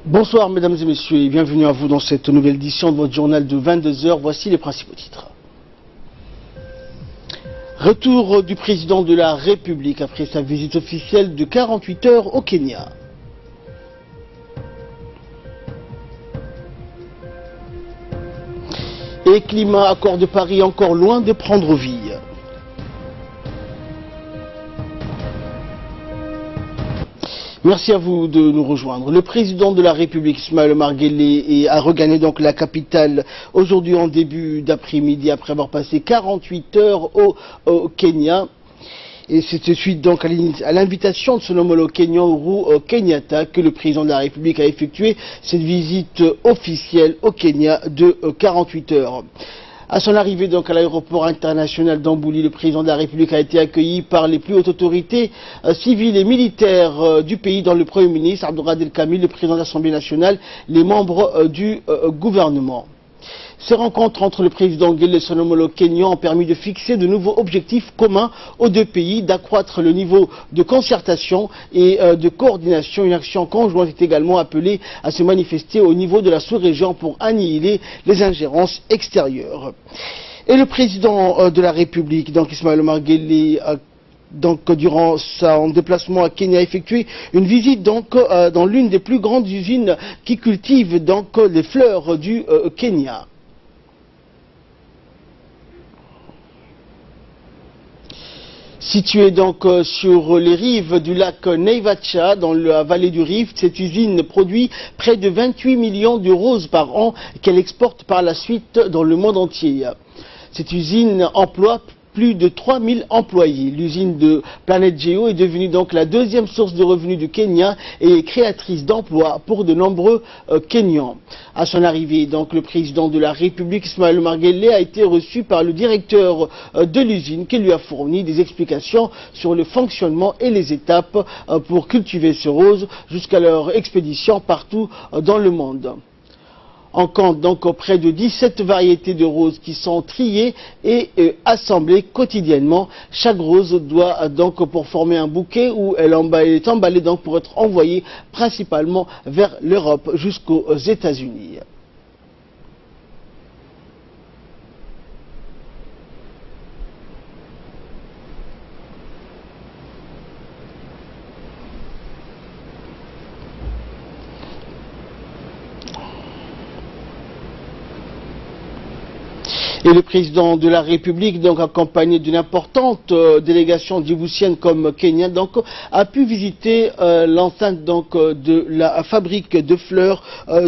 Bonsoir mesdames et messieurs et bienvenue à vous dans cette nouvelle édition de votre journal de 22 heures. Voici les principaux titres. Retour du président de la République après sa visite officielle de 48 heures au Kenya. Et climat, accord de Paris encore loin de prendre vie. Merci à vous de nous rejoindre. Le président de la République, Ismaël Omar Guelleh, a regagné donc la capitale aujourd'hui en début d'après-midi après avoir passé 48 heures au Kenya. Et c'est suite donc à l'invitation de son homologue kenyan Uhuru Kenyatta que le président de la République a effectué cette visite officielle au Kenya de 48 heures. À son arrivée donc à l'aéroport international d'Ambouli, le président de la République a été accueilli par les plus hautes autorités civiles et militaires du pays, dont le Premier ministre Abdourahmane El-Kamil, le président de l'Assemblée nationale, les membres du gouvernement. Ces rencontres entre le président Guelleh et son homologue kenyan ont permis de fixer de nouveaux objectifs communs aux deux pays, d'accroître le niveau de concertation et de coordination. Une action conjointe est également appelée à se manifester au niveau de la sous-région pour annihiler les ingérences extérieures. Et le président de la République, donc Ismaël Omar Guelleh, durant son déplacement à Kenya, a effectué une visite dans l'une des plus grandes usines qui cultivent les fleurs du Kenya. Située sur les rives du lac Naivasha, dans la vallée du Rift, cette usine produit près de 28 millions de roses par an qu'elle exporte par la suite dans le monde entier. Cette usine emploie plus de 3000 employés. L'usine de Planète Géo est devenue donc la deuxième source de revenus du Kenya et créatrice d'emplois pour de nombreux Kenyans. À son arrivée, donc, le président de la République, Ismaël Omar Guelleh, a été reçu par le directeur de l'usine qui lui a fourni des explications sur le fonctionnement et les étapes pour cultiver ces roses jusqu'à leur expédition partout dans le monde. On compte donc près de 17 variétés de roses qui sont triées et assemblées quotidiennement. Chaque rose doit donc, pour former un bouquet, où elle est emballée donc pour être envoyée principalement vers l'Europe jusqu'aux États-Unis. Et le président de la République, donc accompagné d'une importante délégation djiboutienne comme Kenya, donc a pu visiter l'enceinte de la fabrique de fleurs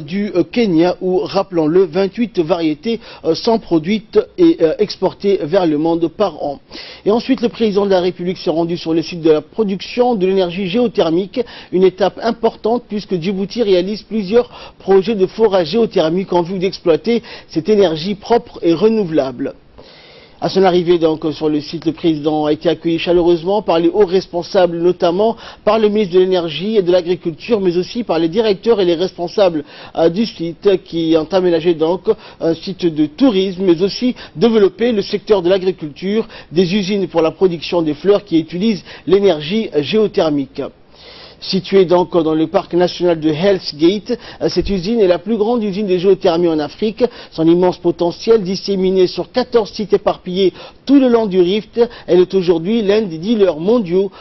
du Kenya, où, rappelons-le, 28 variétés sont produites et exportées vers le monde par an. Et ensuite, le président de la République s'est rendu sur le site de la production de l'énergie géothermique, une étape importante puisque Djibouti réalise plusieurs projets de forage géothermique en vue d'exploiter cette énergie propre et renouvelable. À son arrivée donc sur le site, le président a été accueilli chaleureusement par les hauts responsables, notamment par le ministre de l'Énergie et de l'Agriculture, mais aussi par les directeurs et les responsables du site qui ont aménagé donc un site de tourisme, mais aussi développé le secteur de l'agriculture, des usines pour la production des fleurs qui utilisent l'énergie géothermique. Située donc dans le parc national de Hell's Gate, cette usine est la plus grande usine de géothermie en Afrique. Son immense potentiel, disséminé sur 14 sites éparpillés tout le long du Rift, elle est aujourd'hui l'un des leaders mondiaux,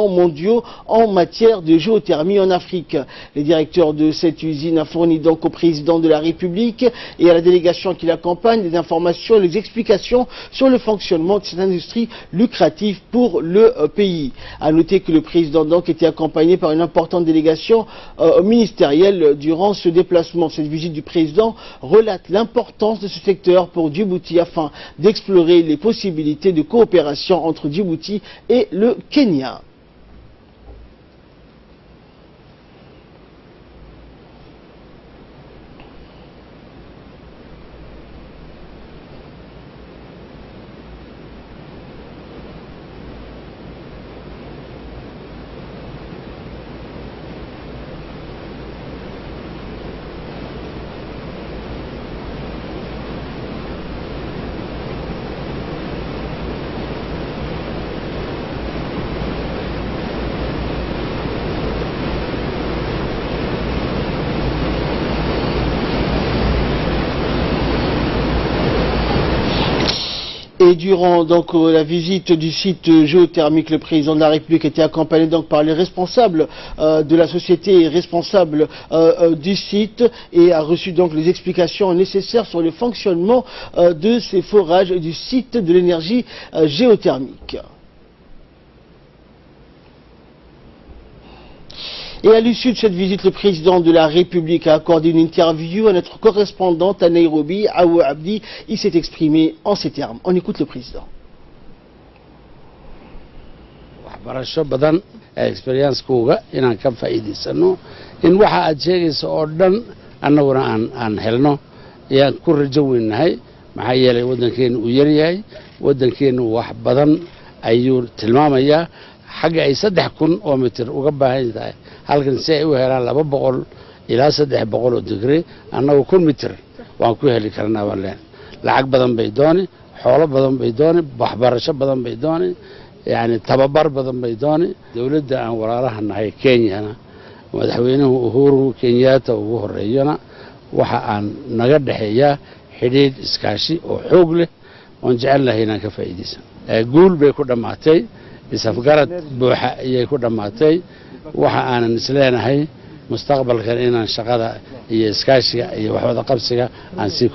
mondiaux en matière de géothermie en Afrique. Les directeurs de cette usine ont fourni donc au président de la République et à la délégation qui l'accompagne des informations et des explications sur le fonctionnement de cette industrie lucrative pour le pays. À noter que le président donc était accompagné par une importante délégation ministérielle durant ce déplacement. Cette visite du président relate l'importance de ce secteur pour Djibouti afin d'explorer les possibilités de coopération entre Djibouti et le Kenya. Et durant donc la visite du site géothermique, le président de la République était accompagné donc par les responsables de la société et responsables du site et a reçu donc les explications nécessaires sur le fonctionnement de ces forages et du site de l'énergie géothermique. Et à l'issue de cette visite, le président de la République a accordé une interview à notre correspondante à Nairobi, Awa Abdi. Il s'est exprimé en ces termes. On écoute le président. waxbarasho badan experience-kooga inaan ka faa'iidaysano in waxa aad sheegayso oo dhan annaguna aan helno ayaan ku rajo weynahay maxaa yeelay waddankeenu uu yaryahay waddankeenu wax badan ayuu tilmaamayaa xagga ay 3,000 oo mitir uga baahan tahay halkan si ay u helaan 200 ilaa 300 oo digri annagu 1,000 mitir waan ku heli karnaa waleen lacag badan bay dooni xoolo badan bay dooni waxbarasho badan bay dooni يعني tababar badan bay dooni dawladda aan walaalaha nahay Kenya madaxweynuhu Uhuru Kenyatta ugu horeeyana waxa aan naga dhaxeeyaa xiriir iskaashi oo xoog leh oo jecelahay inaan ka faa'iideysan guul bay ku dhamaatay isafgarad buuxa ayay ku dhamaatay waxa aan isleenahay mustaqbalkan inaan shaqada iyo iskaashiga iyo wax wada qabsiga aan sii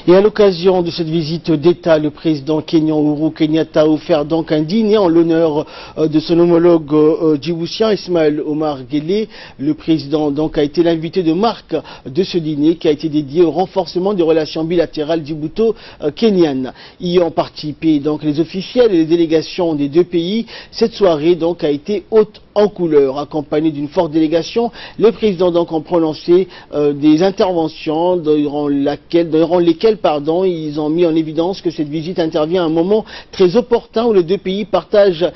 Et à l'occasion de cette visite d'État, le président kenyan Uhuru Kenyatta a offert donc un dîner en l'honneur de son homologue djiboutien Ismaël Omar Guelleh. Le président donc a été l'invité de marque de ce dîner qui a été dédié au renforcement des relations bilatérales djibouto-kenyanes. Y ont participé donc les officiels et les délégations des deux pays. Cette soirée donc a été haute en couleur, accompagnée d'une forte délégation. Les présidents donc ont prononcé des interventions durant lesquelles ils ont mis en évidence que cette visite intervient à un moment très opportun où les deux pays partagent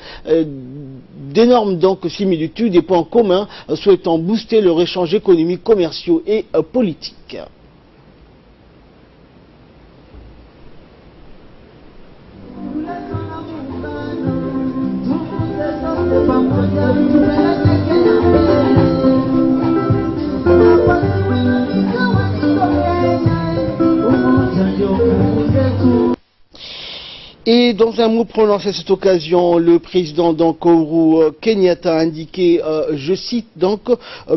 d'énormes similitudes et points communs, souhaitant booster leur échange économique, commerciaux et politiques. Et dans un mot prononcé à cette occasion, le président Uhuru Kenyatta a indiqué, je cite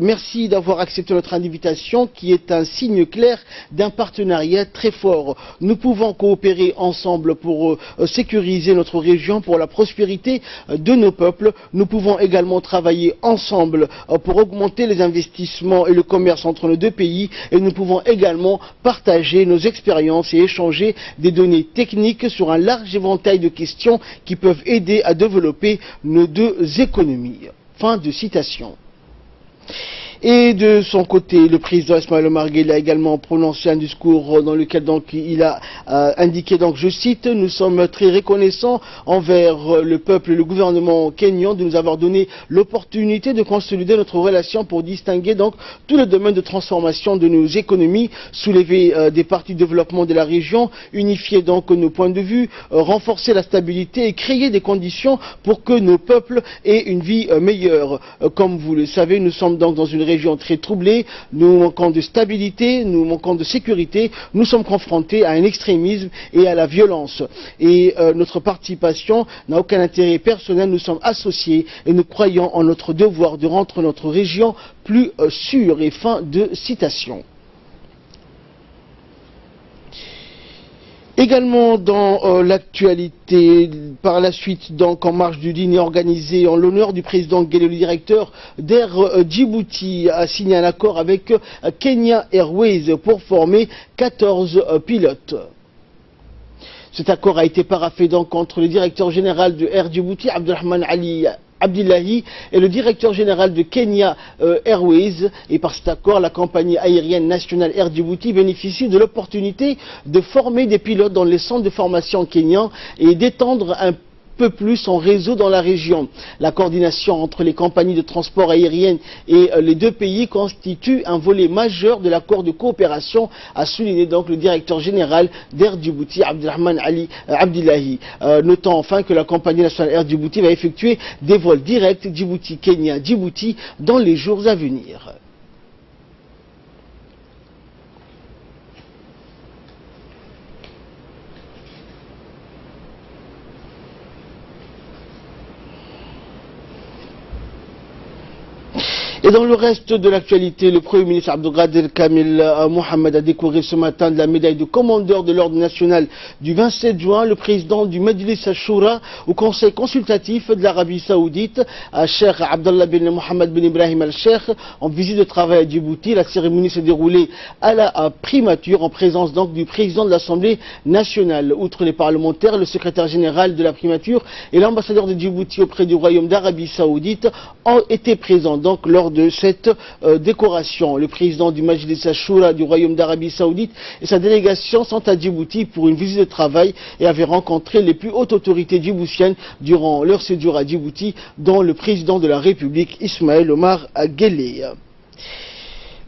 merci d'avoir accepté notre invitation qui est un signe clair d'un partenariat très fort. Nous pouvons coopérer ensemble pour sécuriser notre région, pour la prospérité de nos peuples. Nous pouvons également travailler ensemble pour augmenter les investissements et le commerce entre nos deux pays et nous pouvons également partager nos expériences et échanger des données techniques sur un large éventail de questions qui peuvent aider à développer nos deux économies. Fin de citation. Et de son côté, le président Ismaël Omar Guelleh a également prononcé un discours dans lequel il a indiqué, je cite, nous sommes très reconnaissants envers le peuple et le gouvernement kényan de nous avoir donné l'opportunité de consolider notre relation pour distinguer tous les domaines de transformation de nos économies, soulever des parties de développement de la région, unifier nos points de vue, renforcer la stabilité et créer des conditions pour que nos peuples aient une vie meilleure. Comme vous le savez, nous sommes dans une région très troublée, nous manquons de stabilité, nous manquons de sécurité, nous sommes confrontés à un extrémisme et à la violence. Et notre participation n'a aucun intérêt personnel, nous sommes associés et nous croyons en notre devoir de rendre notre région plus sûre. Et fin de citation. Également dans l'actualité, par la suite, en marge du dîner organisé en l'honneur du président Guelleh, le directeur d'Air Djibouti a signé un accord avec Kenya Airways pour former 14 pilotes. Cet accord a été paraphé entre le directeur général de Air Djibouti, Abdelrahman Ali Abdillahi, et le directeur général de Kenya Airways. Et par cet accord, la compagnie aérienne nationale Air Djibouti bénéficie de l'opportunité de former des pilotes dans les centres de formation kenyans et d'étendre un peu plus son réseau dans la région. La coordination entre les compagnies de transport aérien et les deux pays constitue un volet majeur de l'accord de coopération, a souligné le directeur général d'Air Djibouti, Abdelrahman Ali Abdillahi. Notons enfin que la compagnie nationale Air Djibouti va effectuer des vols directs Djibouti-Kenya-Djibouti dans les jours à venir. Et dans le reste de l'actualité, le Premier ministre Abdelkader Kamil Mohamed a décoré ce matin de la médaille de commandeur de l'ordre national du 27 juin le président du Majlis al-Shura au Conseil consultatif de l'Arabie Saoudite, Cheikh Abdallah bin Mohamed bin Ibrahim al-Sheikh, en visite de travail à Djibouti. La cérémonie s'est déroulée à la primature en présence donc du président de l'Assemblée nationale. Outre les parlementaires, le secrétaire général de la primature et l'ambassadeur de Djibouti auprès du Royaume d'Arabie Saoudite ont été présents donc lors de cette décoration. Le président du Majlis al-Shura du Royaume d'Arabie Saoudite et sa délégation sont à Djibouti pour une visite de travail et avaient rencontré les plus hautes autorités djiboutiennes durant leur séjour à Djibouti, dont le président de la République Ismaël Omar Guelleh.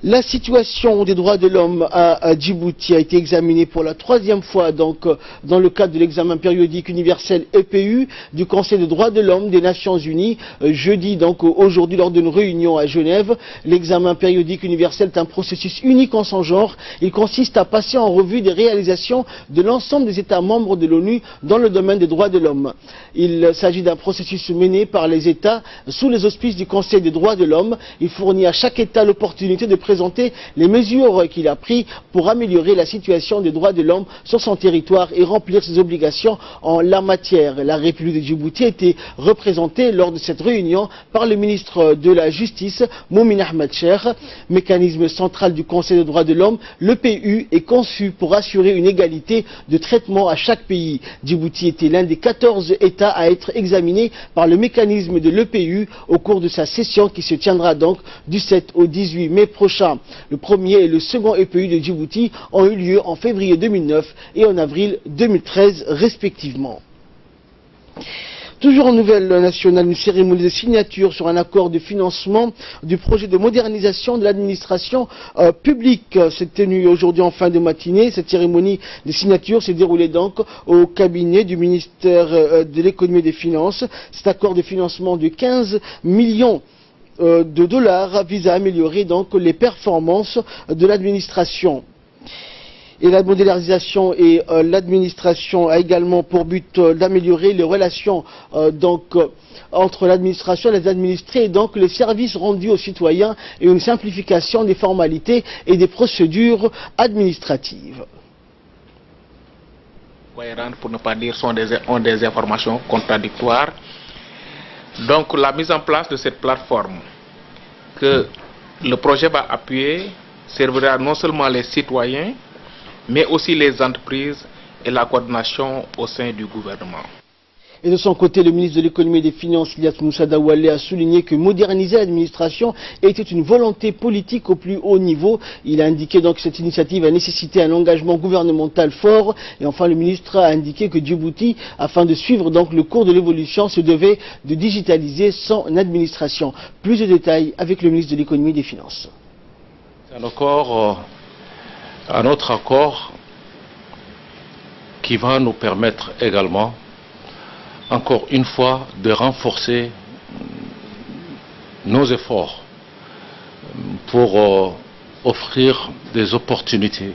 La situation des droits de l'homme à Djibouti a été examinée pour la troisième fois donc dans le cadre de l'examen périodique universel EPU du Conseil des droits de l'homme des Nations Unies. Jeudi donc aujourd'hui lors d'une réunion à Genève, l'examen périodique universel est un processus unique en son genre. Il consiste à passer en revue des réalisations de l'ensemble des États membres de l'ONU dans le domaine des droits de l'homme. Il s'agit d'un processus mené par les États sous les auspices du Conseil des droits de l'homme. Il fournit à chaque État l'opportunité de présenter les mesures qu'il a prises pour améliorer la situation des droits de l'homme sur son territoire et remplir ses obligations en la matière. La République de Djibouti a été représentée lors de cette réunion par le ministre de la Justice, Moumin Ahmed Cheikh. Mécanisme central du Conseil des droits de l'homme, le PU est conçu pour assurer une égalité de traitement à chaque pays. Djibouti était l'un des 14 États à être examinés par le mécanisme de l'EPU au cours de sa session qui se tiendra donc du 7 au 18 mai prochain. Le premier et le second EPU de Djibouti ont eu lieu en février 2009 et en avril 2013 respectivement. Toujours en nouvelle nationale, une cérémonie de signature sur un accord de financement du projet de modernisation de l'administration publique s'est tenue aujourd'hui en fin de matinée. Cette cérémonie de signature s'est déroulée donc au cabinet du ministère de l'économie et des finances. Cet accord de financement de 15 millions de dollars vise à améliorer donc les performances de l'administration. Et la modernisation et l'administration a également pour but d'améliorer les relations entre l'administration et les administrés et donc les services rendus aux citoyens et une simplification des formalités et des procédures administratives. Pour ne pas dire ont des informations contradictoires. Donc la mise en place de cette plateforme que le projet va appuyer servira non seulement les citoyens, mais aussi les entreprises et la coordination au sein du gouvernement. Et de son côté, le ministre de l'économie et des finances, Ilyas Moussa Daoualé, a souligné que moderniser l'administration était une volonté politique au plus haut niveau. Il a indiqué donc que cette initiative a nécessité un engagement gouvernemental fort. Et enfin, le ministre a indiqué que Djibouti, afin de suivre donc le cours de l'évolution, se devait de digitaliser son administration. Plus de détails avec le ministre de l'économie et des finances. Un autre accord qui va nous permettre également encore une fois de renforcer nos efforts pour offrir des opportunités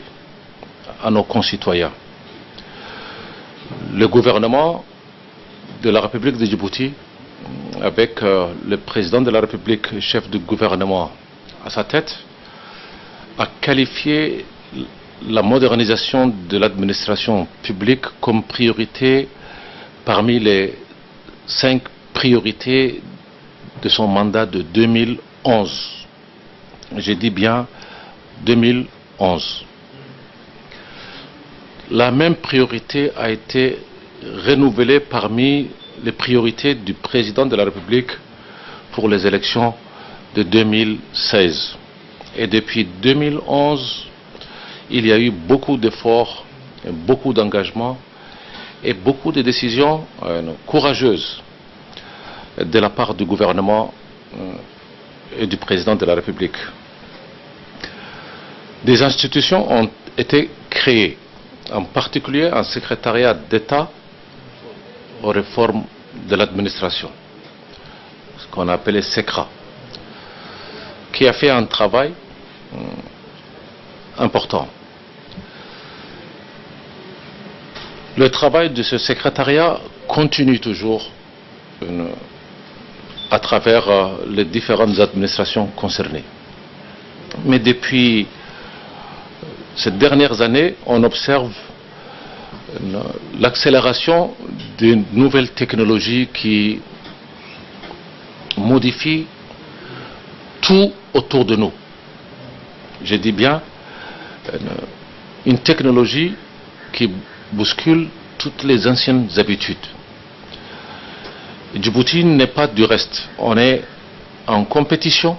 à nos concitoyens. Le gouvernement de la République de Djibouti, avec le président de la République, chef du gouvernement à sa tête, a qualifié la modernisation de l'administration publique comme priorité parmi les 5 priorités de son mandat de 2011. Je dis bien 2011. La même priorité a été renouvelée parmi les priorités du président de la République pour les élections de 2016. Et depuis 2011, il y a eu beaucoup d'efforts, beaucoup d'engagements et beaucoup de décisions courageuses de la part du gouvernement et du président de la République. Des institutions ont été créées, en particulier un secrétariat d'État aux réformes de l'administration, ce qu'on appelait SECRA, qui a fait un travail important. Le travail de ce secrétariat continue toujours à travers les différentes administrations concernées. Mais depuis ces dernières années, on observe l'accélération de nouvelles technologies qui modifient tout autour de nous. Je dis bien une technologie qui bouscule toutes les anciennes habitudes. Djibouti n'est pas du reste. On est en compétition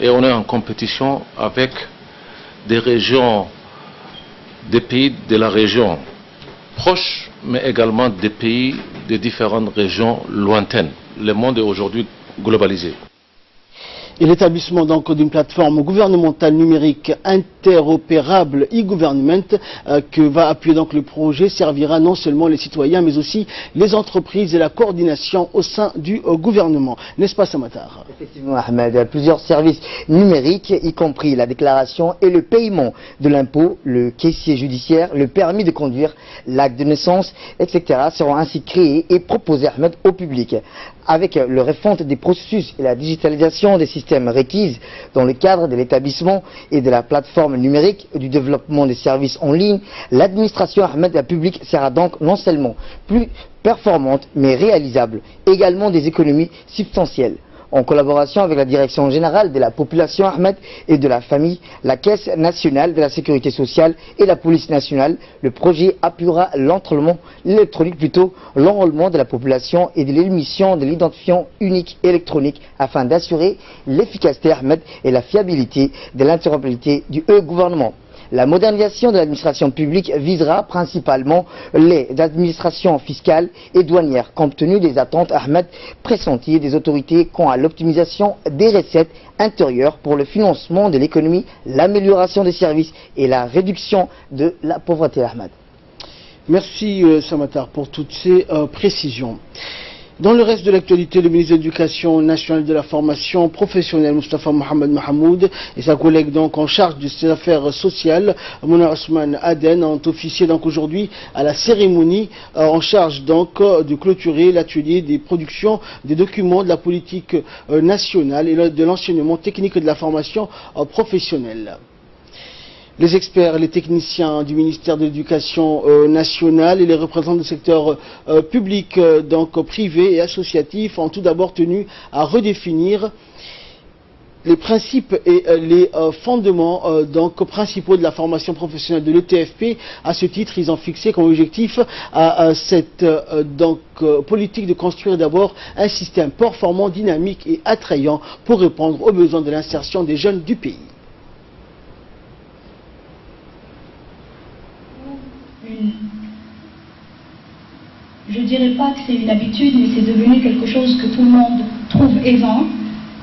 et on est en compétition avec des régions, des pays de la région proche, mais également des pays de différentes régions lointaines. Le monde est aujourd'hui globalisé. Et l'établissement donc d'une plateforme gouvernementale numérique interopérable e-government que va appuyer donc le projet servira non seulement les citoyens mais aussi les entreprises et la coordination au sein du gouvernement. N'est-ce pas Samatar? Effectivement Ahmed, plusieurs services numériques, y compris la déclaration et le paiement de l'impôt, le caissier judiciaire, le permis de conduire, l'acte de naissance, etc. seront ainsi créés et proposés Ahmed au public. Avec le refonte des processus et la digitalisation des systèmes requises dans le cadre de l'établissement et de la plateforme numérique du développement des services en ligne, l'administration Ahmed publique sera donc non seulement plus performante mais réalisable, également des économies substantielles. En collaboration avec la Direction générale de la population Ahmed et de la famille, la Caisse nationale de la sécurité sociale et la police nationale, le projet appuiera l'enrôlement de la population et de l'émission de l'identifiant unique électronique afin d'assurer l'efficacité Ahmed et la fiabilité de l'interopérabilité du e-gouvernement. La modernisation de l'administration publique visera principalement les administrations fiscales et douanières, compte tenu des attentes Ahmed pressenties des autorités quant à l'optimisation des recettes intérieures pour le financement de l'économie, l'amélioration des services et la réduction de la pauvreté Ahmed. Merci Samatar pour toutes ces précisions. Dans le reste de l'actualité, le ministre de l'Éducation nationale et de la formation professionnelle, Moustapha Mohamed Mahamoud, et sa collègue donc en charge de ces affaires sociales, Mouna Ousmane Aden, ont officié donc aujourd'hui à la cérémonie en charge donc de clôturer l'atelier des productions des documents de la politique nationale et de l'enseignement technique et de la formation professionnelle. Les experts, les techniciens du ministère de l'Éducation nationale et les représentants du secteur public, donc privé et associatif, ont tout d'abord tenu à redéfinir les principes et les fondements principaux de la formation professionnelle de l'ETFP. À ce titre, ils ont fixé comme objectif à cette politique de construire d'abord un système performant, dynamique et attrayant pour répondre aux besoins de l'insertion des jeunes du pays. Je ne dirais pas que c'est une habitude, mais c'est devenu quelque chose que tout le monde trouve aisant.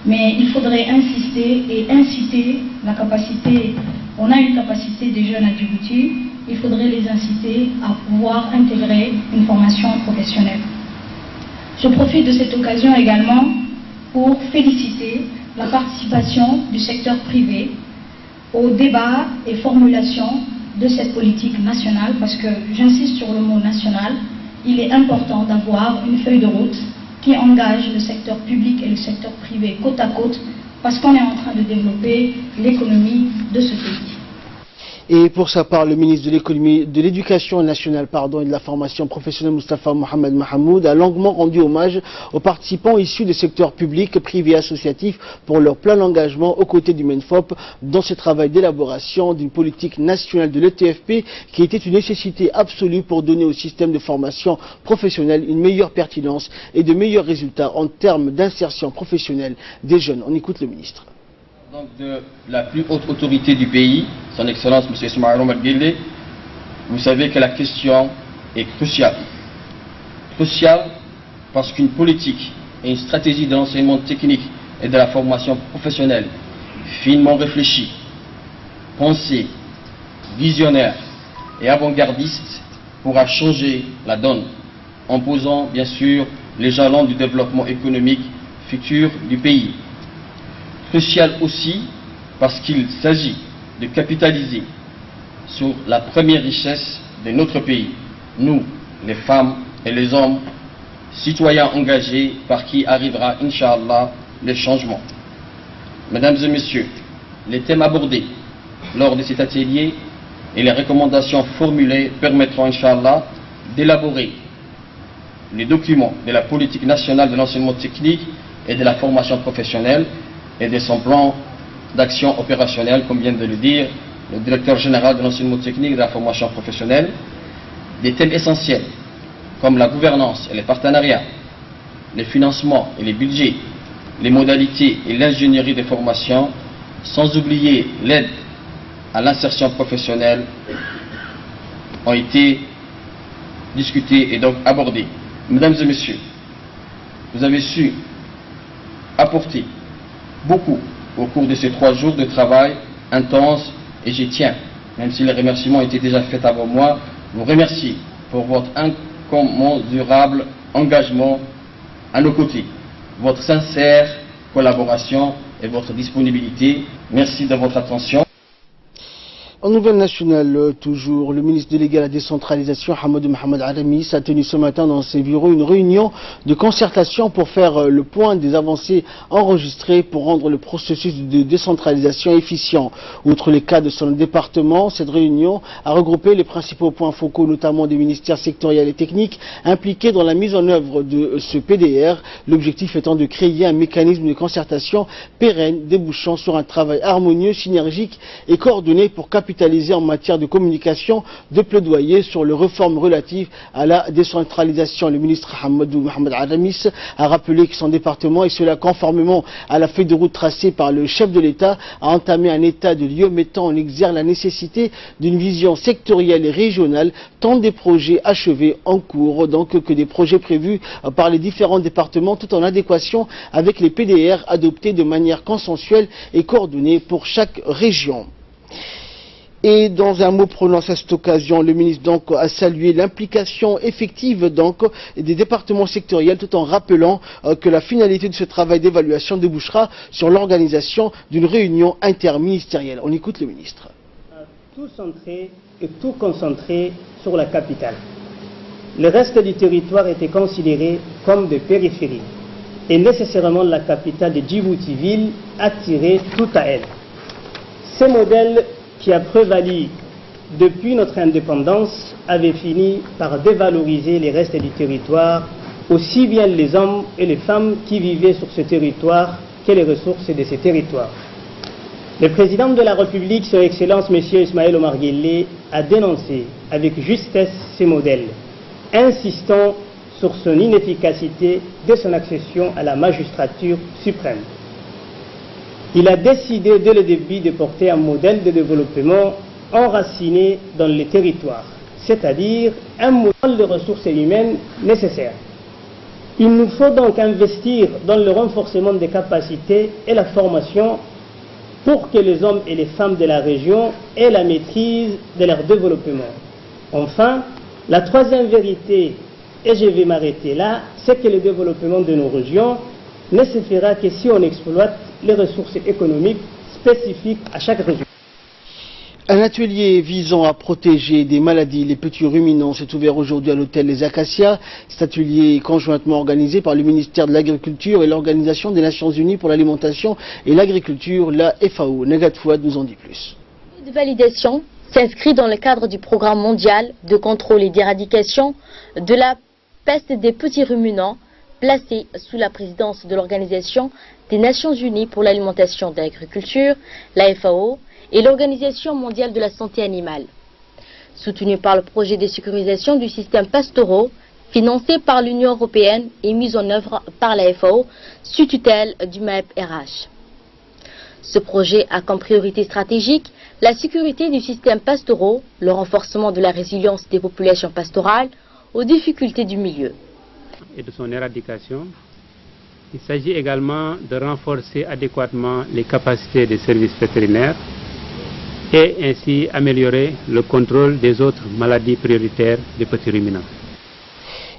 Mais il faudrait insister et inciter la capacité. On a une capacité des jeunes à Djibouti, il faudrait les inciter à pouvoir intégrer une formation professionnelle. Je profite de cette occasion également pour féliciter la participation du secteur privé au débat et formulation de cette politique nationale, parce que j'insiste sur le mot national, il est important d'avoir une feuille de route qui engage le secteur public et le secteur privé côte à côte, parce qu'on est en train de développer l'économie de ce pays. Et pour sa part, le ministre de l'Éducation nationale et de la formation professionnelle, Moustapha Mohamed Mahamoud, a longuement rendu hommage aux participants issus des secteurs publics, privés et associatifs pour leur plein engagement aux côtés du MENFOP dans ce travail d'élaboration d'une politique nationale de l'ETFP qui était une nécessité absolue pour donner au système de formation professionnelle une meilleure pertinence et de meilleurs résultats en termes d'insertion professionnelle des jeunes. On écoute le ministre. Donc de la plus haute autorité du pays, son Excellence M. Ismaël Omar Guelleh, vous savez que la question est cruciale. Cruciale parce qu'une politique et une stratégie de l'enseignement technique et de la formation professionnelle finement réfléchie, pensée, visionnaire et avant-gardiste pourra changer la donne en posant bien sûr les jalons du développement économique futur du pays. Crucial aussi parce qu'il s'agit de capitaliser sur la première richesse de notre pays, nous, les femmes et les hommes, citoyen engagé par qui arrivera, Inch'Allah, le changement. Mesdames et messieurs, les thèmes abordés lors de cet atelier et les recommandations formulées permettront, Inch'Allah, d'élaborer les documents de la politique nationale de l'enseignement technique et de la formation professionnelle et de son plan d'action opérationnelle, comme vient de le dire le directeur général de l'enseignement technique et de la formation professionnelle. Des thèmes essentiels comme la gouvernance et les partenariats, les financements et les budgets, les modalités et l'ingénierie des formations, sans oublier l'aide à l'insertion professionnelle, ont été discutés et donc abordés. Mesdames et messieurs, vous avez su apporter beaucoup au cours de ces 3 jours de travail intense et je tiens, même si les remerciements étaient déjà faits avant moi, vous remercier pour votre incommensurable engagement à nos côtés, votre sincère collaboration et votre disponibilité. Merci de votre attention. En nouvelle nationale, toujours, le ministre délégué à la décentralisation, Hamadou Mohamed Aramis, a tenu ce matin dans ses bureaux une réunion de concertation pour faire le point des avancées enregistrées pour rendre le processus de décentralisation efficient. Outre les cas de son département, cette réunion a regroupé les principaux points focaux, notamment des ministères sectoriels et techniques impliqués dans la mise en œuvre de ce PDR, l'objectif étant de créer un mécanisme de concertation pérenne débouchant sur un travail harmonieux, synergique et coordonné pour capitaliser en matière de communication, de plaidoyer sur les réformes relatives à la décentralisation. Le ministre Hamadou Mohamed Aramis a rappelé que son département, et cela conformément à la feuille de route tracée par le chef de l'État, a entamé un état de lieu mettant en exergue la nécessité d'une vision sectorielle et régionale, tant des projets achevés en cours donc que des projets prévus par les différents départements, tout en adéquation avec les PDR adoptés de manière consensuelle et coordonnée pour chaque région. Et dans un mot prononcé à cette occasion, le ministre donc a salué l'implication effective donc des départements sectoriels, tout en rappelant que la finalité de ce travail d'évaluation débouchera sur l'organisation d'une réunion interministérielle. On écoute le ministre. Tout centré et tout concentré sur la capitale. Le reste du territoire était considéré comme de périphérie et nécessairement la capitale de Djibouti-Ville attirait tout à elle. Ce modèle qui a prévalu depuis notre indépendance avait fini par dévaloriser les restes du territoire, aussi bien les hommes et les femmes qui vivaient sur ce territoire que les ressources de ces territoires. Le président de la République, Son Excellence M. Ismaël Omar Guelleh, a dénoncé avec justesse ces modèles, insistant sur son inefficacité dès son accession à la magistrature suprême. Il a décidé dès le début de porter un modèle de développement enraciné dans les territoires, c'est-à-dire un modèle de ressources humaines nécessaire. Il nous faut donc investir dans le renforcement des capacités et la formation pour que les hommes et les femmes de la région aient la maîtrise de leur développement. Enfin, la troisième vérité, et je vais m'arrêter là, c'est que le développement de nos régions ne se fera que si on exploite les ressources économiques spécifiques à chaque région. Un atelier visant à protéger des maladies les petits ruminants s'est ouvert aujourd'hui à l'hôtel Les Acacias. Cet atelier est conjointement organisé par le ministère de l'Agriculture et l'Organisation des Nations Unies pour l'Alimentation et l'Agriculture, la FAO. Negat Fouad nous en dit plus. De validation s'inscrit dans le cadre du programme mondial de contrôle et d'éradication de la peste des petits ruminants, placé sous la présidence de l'Organisation des Nations Unies pour l'Alimentation et l'Agriculture, la FAO, et l'Organisation mondiale de la santé animale. Soutenu par le projet de sécurisation du système pastoraux, financé par l'Union européenne et mis en œuvre par la FAO, sous tutelle du MAEP-RH. Ce projet a comme priorité stratégique la sécurité du système pastoraux, le renforcement de la résilience des populations pastorales aux difficultés du milieu. Et de son éradication, il s'agit également de renforcer adéquatement les capacités des services vétérinaires et ainsi améliorer le contrôle des autres maladies prioritaires des petits ruminants.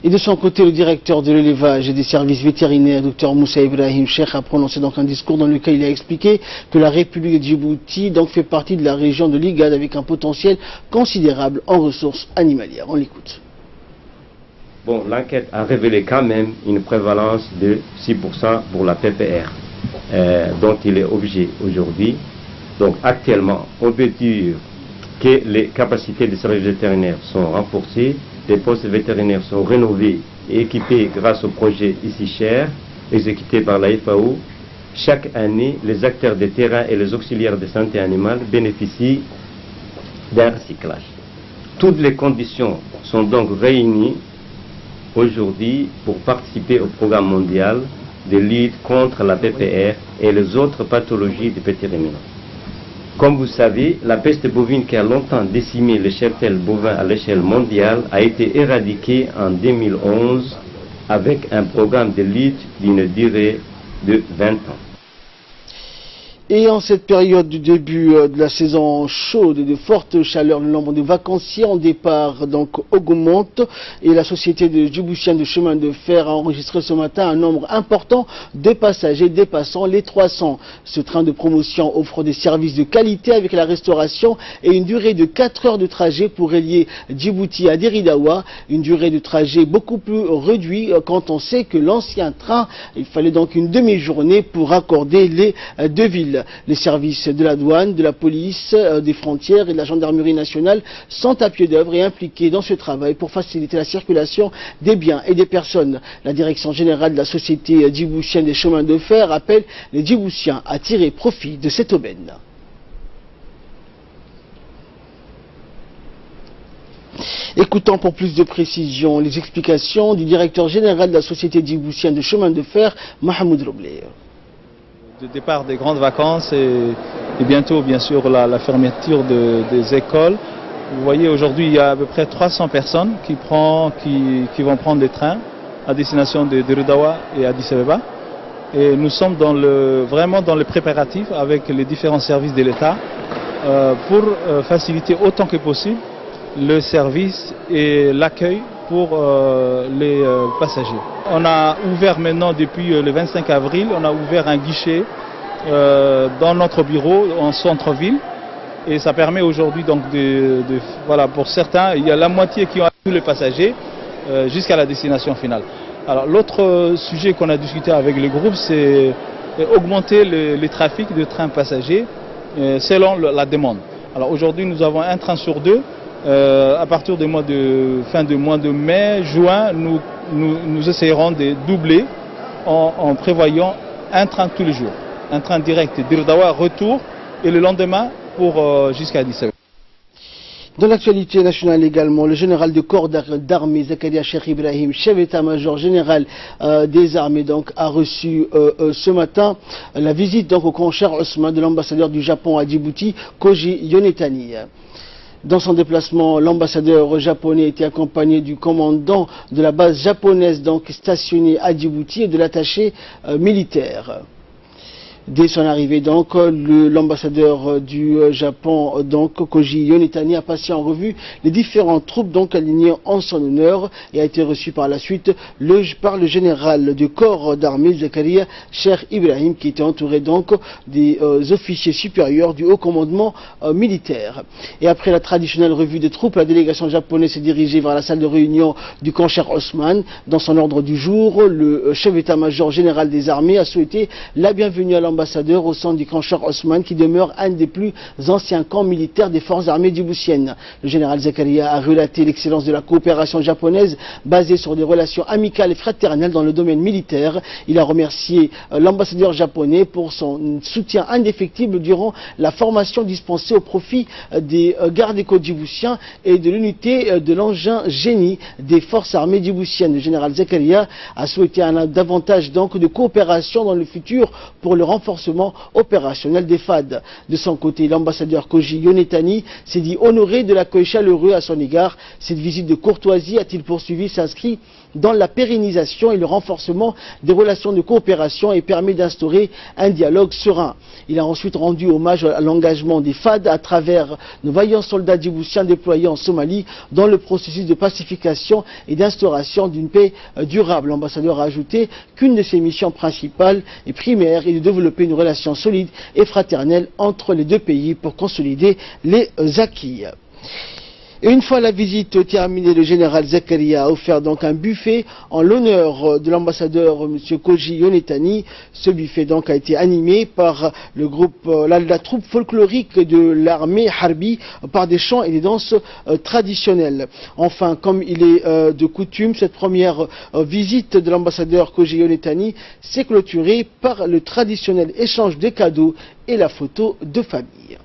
Et de son côté, le directeur de l'élevage et des services vétérinaires, Dr Moussa Ibrahim Cheikh, a prononcé donc un discours dans lequel il a expliqué que la République de Djibouti donc fait partie de la région de l'Igad avec un potentiel considérable en ressources animalières. On l'écoute. bon, l'enquête a révélé quand même une prévalence de 6% pour la PPR, dont il est objet aujourd'hui. Donc actuellement, on peut dire que les capacités des services vétérinaires sont renforcées, les postes vétérinaires sont rénovés et équipés grâce au projet Ici Cher, exécuté par la FAO. Chaque année, les acteurs de terrain et les auxiliaires de santé animale bénéficient d'un recyclage. Toutes les conditions sont donc réunies aujourd'hui pour participer au programme mondial de lutte contre la PPR et les autres pathologies des petits ruminants. Comme vous savez, la peste bovine qui a longtemps décimé les cheptels bovins à l'échelle mondiale a été éradiquée en 2011 avec un programme de lutte d'une durée de 20 ans. Et en cette période du début de la saison chaude et de fortes chaleurs, le nombre de vacanciers en départ donc augmente et la société de Djiboutiens de chemin de fer a enregistré ce matin un nombre important de passagers dépassant les 300. Ce train de promotion offre des services de qualité avec la restauration et une durée de 4 heures de trajet pour relier Djibouti à Deridawa, une durée de trajet beaucoup plus réduite quand on sait que l'ancien train, il fallait donc une demi-journée pour raccorder les deux villes. Les services de la douane, de la police, des frontières et de la gendarmerie nationale sont à pied d'œuvre et impliqués dans ce travail pour faciliter la circulation des biens et des personnes. La direction générale de la société djiboutienne des chemins de fer appelle les Djiboutiens à tirer profit de cette aubaine. Écoutons pour plus de précision les explications du directeur général de la société djiboutienne de chemins de fer, Mahmoud Roblé. Le départ des grandes vacances et bientôt bien sûr la fermeture des écoles. Vous voyez aujourd'hui il y a à peu près 300 personnes qui vont prendre des trains à destination de Deridawa et Addis Abeba. Et nous sommes vraiment dans le préparatif avec les différents services de l'État pour faciliter autant que possible le service et l'accueil pour les passagers. On a ouvert maintenant depuis le 25 avril, on a ouvert un guichet dans notre bureau en centre-ville et ça permet aujourd'hui donc voilà, pour certains, il y a la moitié qui ont tous les passagers jusqu'à la destination finale. Alors l'autre sujet qu'on a discuté avec le groupe, c'est augmenter les trafics de trains passagers selon la demande. Alors aujourd'hui nous avons un train sur deux. À partir du fin du mois de mai, juin, nous essayerons de doubler en prévoyant un train tous les jours. Un train direct d'Irdawa, retour, et le lendemain jusqu'à Addis Abeba. Dans l'actualité nationale également, le général de corps d'armée Zakaria Cheikh Ibrahim, chef d'état-major général des armées, donc, a reçu ce matin la visite donc, au Konchar Osman de l'ambassadeur du Japon à Djibouti, Koji Yonetani. Dans son déplacement, l'ambassadeur japonais était accompagné du commandant de la base japonaise donc stationné à Djibouti et de l'attaché militaire. Dès son arrivée, donc, l'ambassadeur du Japon, donc, Koji Yonetani, a passé en revue les différentes troupes donc alignées en son honneur et a été reçu par la suite par le général du corps d'armée Zakaria Cheikh Ibrahim, qui était entouré donc des officiers supérieurs du haut commandement militaire. Et après la traditionnelle revue des troupes, la délégation japonaise s'est dirigée vers la salle de réunion du Konchar Osman. Dans son ordre du jour, le chef d'état-major général des armées a souhaité la bienvenue à l'ambassadeur au sein du Konchar Osman, qui demeure un des plus anciens camps militaires des forces armées djiboutiennes. Le général Zakaria a relaté l'excellence de la coopération japonaise basée sur des relations amicales et fraternelles dans le domaine militaire. Il a remercié l'ambassadeur japonais pour son soutien indéfectible durant la formation dispensée au profit des gardes-côtes djiboutiens et de l'unité de l'engin génie des forces armées djiboutiennes. Le général Zakaria a souhaité davantage donc de coopération dans le futur pour le renforcement opérationnel des FAD. De son côté, l'ambassadeur Koji Yonetani s'est dit honoré de l'accueil chaleureux à son égard. Cette visite de courtoisie, a-t-il poursuivi, s'inscrit dans la pérennisation et le renforcement des relations de coopération et permet d'instaurer un dialogue serein. Il a ensuite rendu hommage à l'engagement des FAD à travers nos vaillants soldats djiboutiens déployés en Somalie dans le processus de pacification et d'instauration d'une paix durable. L'ambassadeur a ajouté qu'une de ses missions principales et primaires est de développer une relation solide et fraternelle entre les deux pays pour consolider les acquis. Et une fois la visite terminée, le général Zakaria a offert donc un buffet en l'honneur de l'ambassadeur M. Koji Yonetani. Ce buffet donc a été animé par le groupe, la troupe folklorique de l'armée Harbi par des chants et des danses traditionnelles. Enfin, comme il est de coutume, cette première visite de l'ambassadeur Koji Yonetani s'est clôturée par le traditionnel échange de cadeaux et la photo de famille.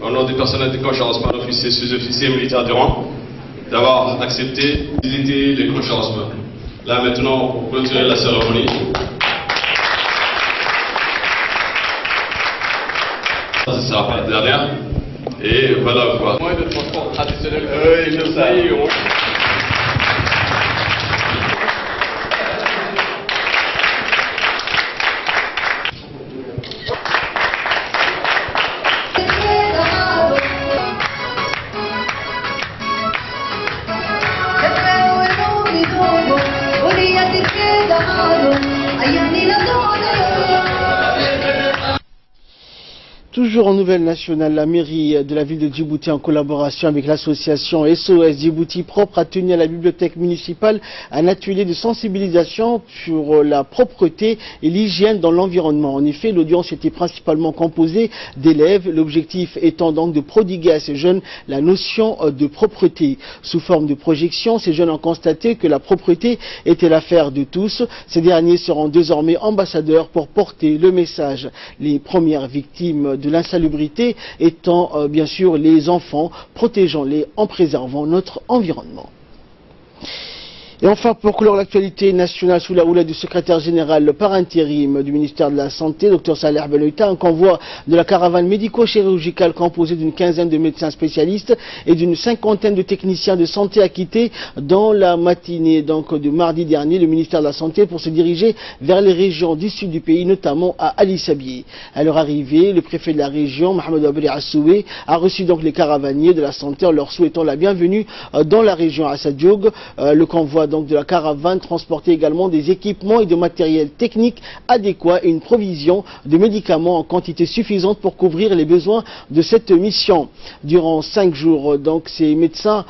Au nom du personnel de Coach-Arrosman, officiers, sous-officiers, militaires du rang, d'avoir accepté de visiter les Coach-Arrosman. Là maintenant, pour clôturer la cérémonie, ça ne sera pas la dernière, et voilà quoi. Moins de transport traditionnel. Oui, je sais. Toujours en nouvelle nationale, la mairie de la ville de Djibouti, en collaboration avec l'association SOS Djibouti Propre, a tenu à la bibliothèque municipale un atelier de sensibilisation sur la propreté et l'hygiène dans l'environnement. En effet, l'audience était principalement composée d'élèves, l'objectif étant donc de prodiguer à ces jeunes la notion de propreté. Sous forme de projection, ces jeunes ont constaté que la propreté était l'affaire de tous. Ces derniers seront désormais ambassadeurs pour porter le message. Les premières victimes de l'insalubrité étant bien sûr les enfants, protégeons-les en préservant notre environnement. Et enfin, pour clore l'actualité nationale sous la houlette du secrétaire général par intérim du ministère de la Santé, Dr Saleh Benoïta, un convoi de la caravane médico-chirurgicale composée d'une quinzaine de médecins spécialistes et d'une cinquantaine de techniciens de santé a quitté dans la matinée donc, de mardi dernier le ministère de la Santé pour se diriger vers les régions du sud du pays, notamment à Ali Sabié. À leur arrivée, le préfet de la région, Mohamed Abri Assoué, a reçu donc les caravaniers de la santé en leur souhaitant la bienvenue dans la région Assadjoug. Le convoi donc de la caravane transportait également des équipements et de matériel technique adéquat et une provision de médicaments en quantité suffisante pour couvrir les besoins de cette mission. Durant 5 jours, donc, ces médecins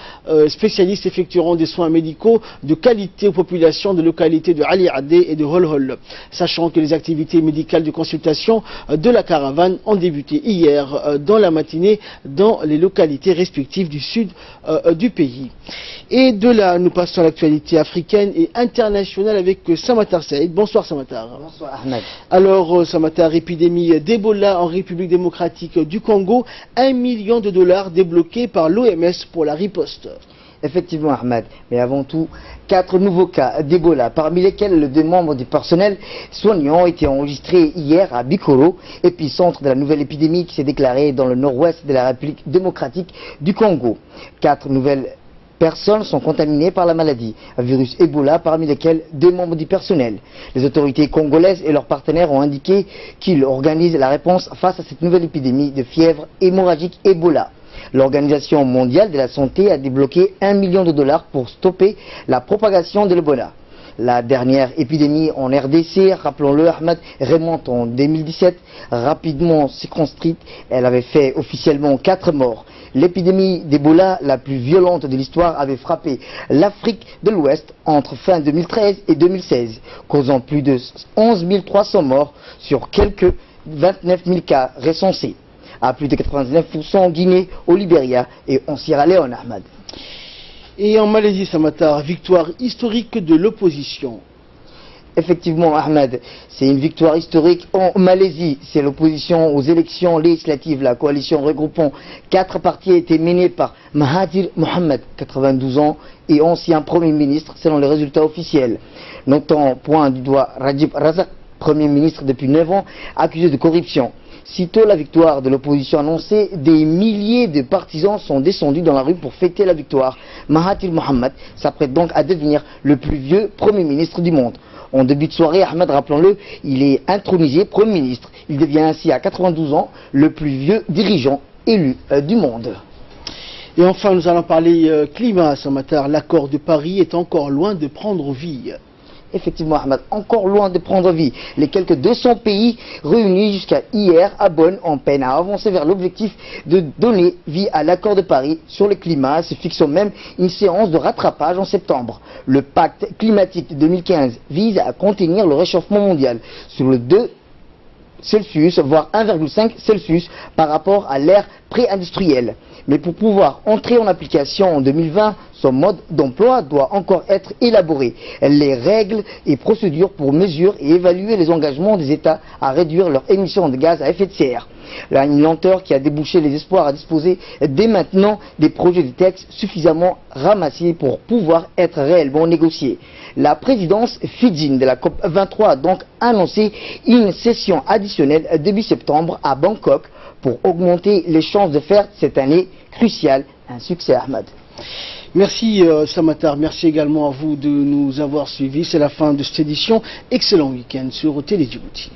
spécialistes effectueront des soins médicaux de qualité aux populations de localités de Ali Adé et de Holhol. Sachant que les activités médicales de consultation de la caravane ont débuté hier dans la matinée dans les localités respectives du sud du pays. Et de là, nous passons à l'actualité africaine et internationale avec Samatar Saïd. Bonsoir Samatar. Bonsoir Ahmed. Alors Samatar, épidémie d'Ebola en République démocratique du Congo, $1 million débloqués par l'OMS pour la riposte. Effectivement Ahmed, mais avant tout, 4 nouveaux cas d'Ebola, parmi lesquels 2 membres du personnel soignant ont été enregistrés hier à Bikoro, épicentre de la nouvelle épidémie qui s'est déclarée dans le nord-ouest de la République démocratique du Congo. 4 nouvelles personnes sont contaminées par la maladie, un virus Ebola, parmi lesquels 2 membres du personnel. Les autorités congolaises et leurs partenaires ont indiqué qu'ils organisent la réponse face à cette nouvelle épidémie de fièvre hémorragique Ebola. L'Organisation mondiale de la santé a débloqué $1 million pour stopper la propagation de l'Ebola. La dernière épidémie en RDC, rappelons-le Ahmed, remonte en 2017, rapidement circonscrite. Elle avait fait officiellement 4 morts. L'épidémie d'Ebola la plus violente de l'histoire avait frappé l'Afrique de l'Ouest entre fin 2013 et 2016, causant plus de 11 300 morts sur quelques 29 000 cas recensés. à plus de 99% en Guinée, au Libéria et en Sierra Leone, Ahmed. Et en Malaisie, Samatar, victoire historique de l'opposition. Effectivement, Ahmed, c'est une victoire historique en Malaisie. C'est l'opposition aux élections législatives. La coalition regroupant 4 partis a été menée par Mahathir Mohamad, 92 ans, et ancien Premier ministre, selon les résultats officiels. Notons point du doigt Rajib Razak, Premier ministre depuis 9 ans, accusé de corruption. Sitôt la victoire de l'opposition annoncée, des milliers de partisans sont descendus dans la rue pour fêter la victoire. Mahathir Mohamad s'apprête donc à devenir le plus vieux Premier ministre du monde. En début de soirée, Ahmed, rappelons-le, il est intronisé Premier ministre. Il devient ainsi à 92 ans le plus vieux dirigeant élu du monde. Et enfin, nous allons parler climat, Samatar. L'accord de Paris est encore loin de prendre vie. Effectivement, Ahmed, encore loin de prendre vie. Les quelques 200 pays réunis jusqu'à hier à Bonn en peine à avancer vers l'objectif de donner vie à l'accord de Paris sur le climat, se fixant même une séance de rattrapage en septembre. Le pacte climatique de 2015 vise à contenir le réchauffement mondial sur le 2 Celsius, voire 1,5 Celsius par rapport à l'ère pré-industrielle. Mais pour pouvoir entrer en application en 2020, son mode d'emploi doit encore être élaboré. Les règles et procédures pour mesurer et évaluer les engagements des États à réduire leurs émissions de gaz à effet de serre. Là, une lenteur qui a débouché les espoirs à disposer dès maintenant des projets de textes suffisamment ramassés pour pouvoir être réellement négociés. La présidence fidjienne de la COP23 a donc annoncé une session additionnelle début septembre à Bangkok pour augmenter les chances de faire cette année cruciale un succès, Ahmed. Merci Samatar, merci également à vous de nous avoir suivis. C'est la fin de cette édition. Excellent week-end sur Télé Djibouti.